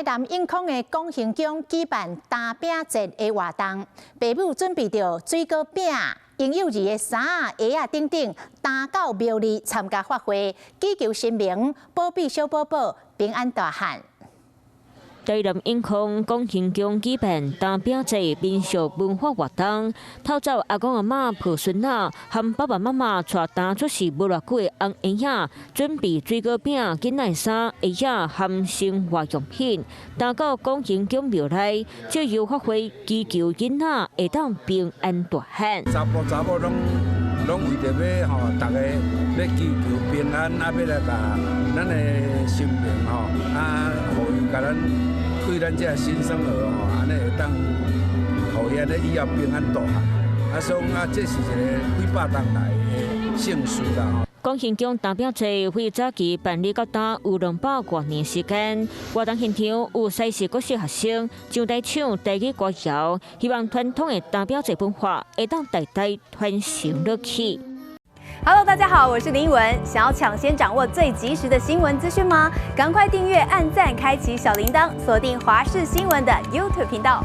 台南永康的广兴宫举办打饼节的活动，爸母准备着水果饼、婴幼儿的衫啊、鞋啊等等，打到庙里参加法会，祈求神明保庇小宝宝平安大汉。 台南永康广兴宫举办打饼节民俗文化活动，透早阿公阿嬷抱孙仔，和爸爸妈妈带打出世无偌久的红婴仔，准备水果饼、囡仔衫、鞋仔和生活用品，打到广兴宫庙内，借由发挥祈求囡仔会当平安大汉。查甫拢为着要吼，大家要祈求平安，啊，要来甲咱的神明吼，啊，互伊甲咱对咱这新生儿吼，安尼会当，互伊安尼以后平安大汉。啊，所以啊，这是一个几百年来的盛事啦吼。 广兴宫打饼节会早期办理到达有200多年时间，活动现场有西市国小学生上台唱台语歌谣，希望传统的打饼节文化会当代代传承落去。Hello， 大家好，我是林文。想要抢先掌握最及时的新闻资讯吗？赶快订阅、按赞、开启小铃铛，锁定华视新闻的 YouTube 频道。